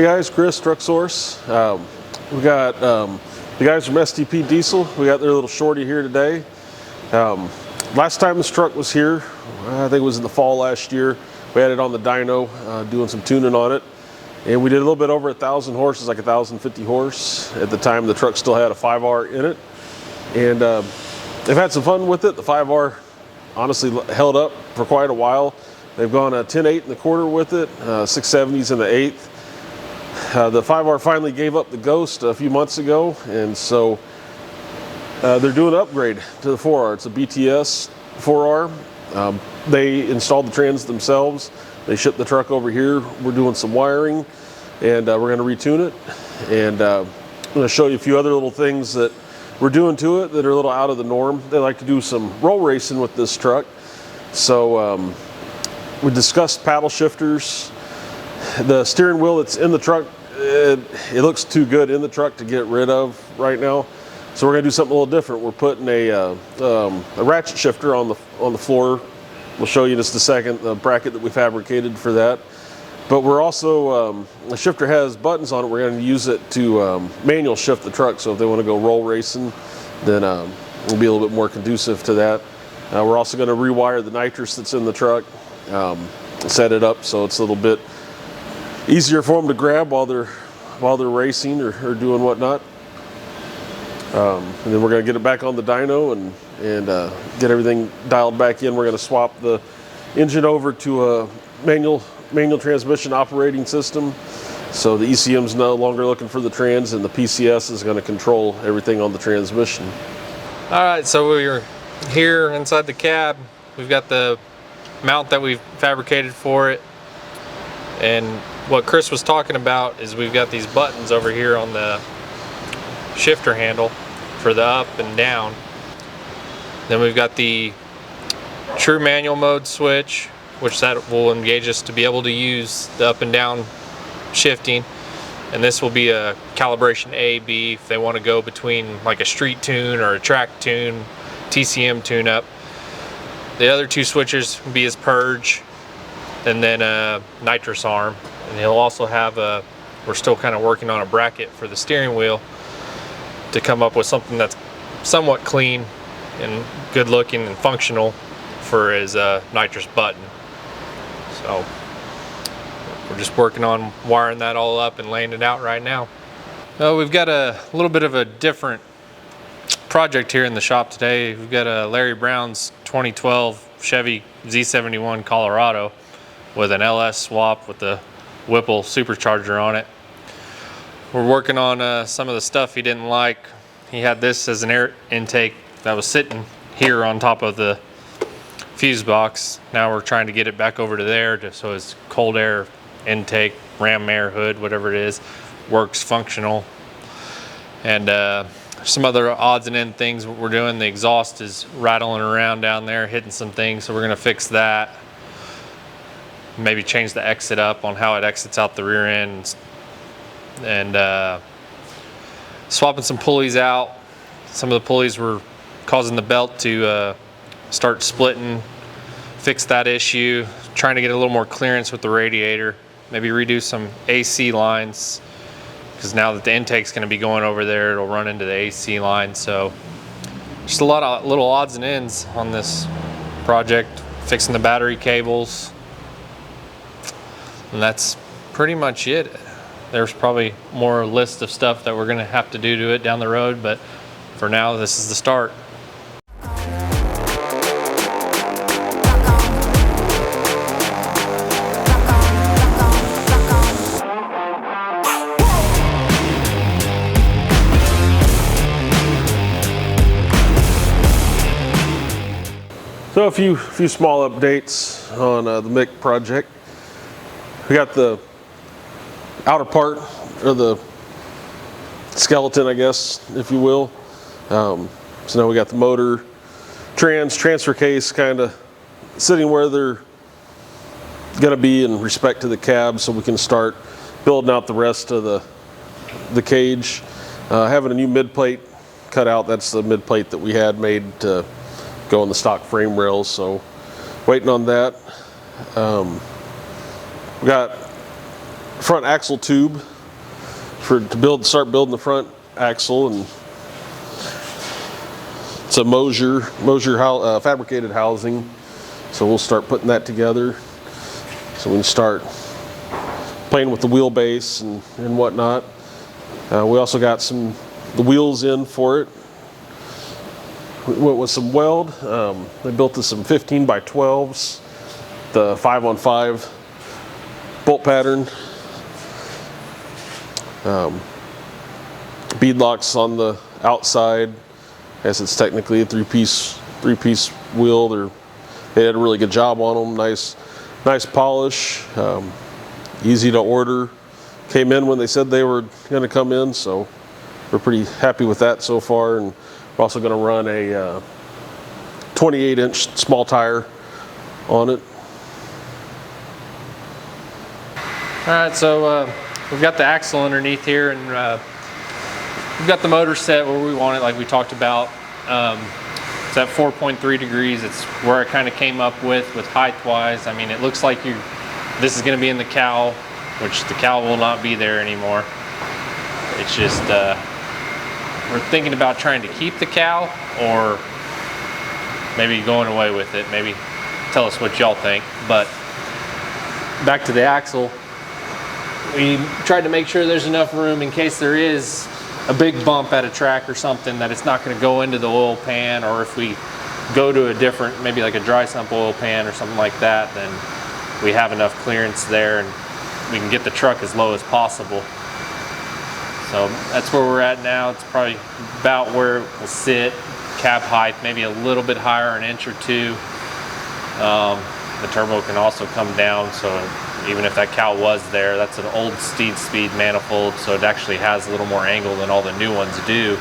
Hey guys, Chris, Truck Source. We got the guys from STP Diesel. We got their little Shorty here today. Last time this truck was here, I think it was in the fall last year, we had it on the dyno, doing some tuning on it. And we did a little bit over 1,000 horses, like 1,050 horse. At the time, the truck still had a 5R in it. And they've had some fun with it. The 5R honestly held up for quite a while. They've gone a 10.8 in the quarter with it, 670s in the 8th. The 5R finally gave up the ghost a few months ago, and so they're doing an upgrade to the 4R. It's a BTS 4R. They installed the trans themselves. They shipped the truck over here. We're doing some wiring, and we're going to retune it. And I'm going to show you a few other little things that we're doing to it that are a little out of the norm. They like to do some roll racing with this truck. So we discussed paddle shifters. The steering wheel that's in the truck, it looks too good in the truck to get rid of right now. So we're gonna do something a little different. We're putting a ratchet shifter on the floor. We'll show you in just a second the bracket that we fabricated for that. But we're also, the shifter has buttons on it. We're gonna use it to manual shift the truck. So if they wanna go roll racing, then it'll be a little bit more conducive to that. We're also gonna rewire the nitrous that's in the truck, set it up so it's a little bit easier for them to grab while they're racing or doing whatnot. And then we're going to get it back on the dyno and get everything dialed back in. We're going to swap the engine over to a manual transmission operating system. So the ECM's no longer looking for the trans, and the PCS is going to control everything on the transmission. All right, so we're here inside the cab. We've got the mount that we've fabricated for it. And what Chris was talking about is we've got these buttons over here on the shifter handle for the up and down. Then we've got the true manual mode switch, which that will engage us to be able to use the up and down shifting. And this will be a calibration A, B if they want to go between like a street tune or a track tune, TCM tune up. The other two switches will be his purge, and then a nitrous arm. And he'll also have we're still kind of working on a bracket for the steering wheel to come up with something that's somewhat clean and good looking and functional for his nitrous button. So we're just working on wiring that all up and laying it out right now. We've got a little bit of a different project here in the shop today. We've got a Larry Brown's 2012 Chevy Z71 Colorado with an LS swap with the Whipple supercharger on it. We're working on some of the stuff he didn't like. He had this as an air intake that was sitting here on top of the fuse box. Now we're trying to get it back over to there just so his cold air intake, ram air hood, whatever it is, works functional. And some other odds and end things we're doing. The exhaust is rattling around down there, hitting some things, so we're gonna fix that. Maybe change the exit up on how it exits out the rear end, and swapping some pulleys out. Some of the pulleys were causing the belt to start splitting. Fix that issue. Trying to get a little more clearance with the radiator. Maybe redo some AC lines, because now that the intake's going to be going over there, it'll run into the AC line. So just a lot of little odds and ends on this project. Fixing the battery cables. And that's pretty much it. There's probably more list of stuff that we're gonna have to do to it down the road, but for now, this is the start. So a few small updates on the Mick project. We got the outer part, or the skeleton, I guess, if you will. So now we got the motor, transfer case kind of sitting where they're gonna be in respect to the cab, so we can start building out the rest of the cage. Having a new mid plate cut out. That's the mid plate that we had made to go on the stock frame rails, so waiting on that. We got front axle tube start building the front axle, and it's a Mosier fabricated housing. So we'll start putting that together. So we can start playing with the wheelbase and whatnot. We also got the wheels in for it. We went with some weld. They built us some 15 by 12s, the 5-on-5 bolt pattern. Bead locks on the outside. I guess it's technically a three-piece wheel. They did a really good job on them. Nice polish. Easy to order. Came in when they said they were going to come in, so we're pretty happy with that so far. And we're also going to run a 28-inch small tire on it. All right, so we've got the axle underneath here, and we've got the motor set where we want it, like we talked about. It's at 4.3 degrees. It's where I kind of came up with height-wise. I mean, it looks like this is going to be in the cowl, which the cowl will not be there anymore. It's just we're thinking about trying to keep the cowl, or maybe going away with it. Maybe tell us what y'all think. But back to the axle, we tried to make sure there's enough room in case there is a big bump at a track or something, that it's not going to go into the oil pan, or if we go to a different, maybe like a dry sump oil pan or something like that, then we have enough clearance there and we can get the truck as low as possible. So that's where we're at now. It's probably about where it will sit. Cab height, maybe a little bit higher, an inch or two. The turbo can also come down, so even if that cowl was there, that's an old Steed Speed manifold, so it actually has a little more angle than all the new ones do.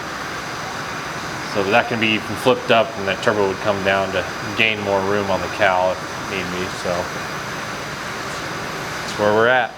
So that can be even flipped up, and that turbo would come down to gain more room on the cowl if need be. So that's where we're at.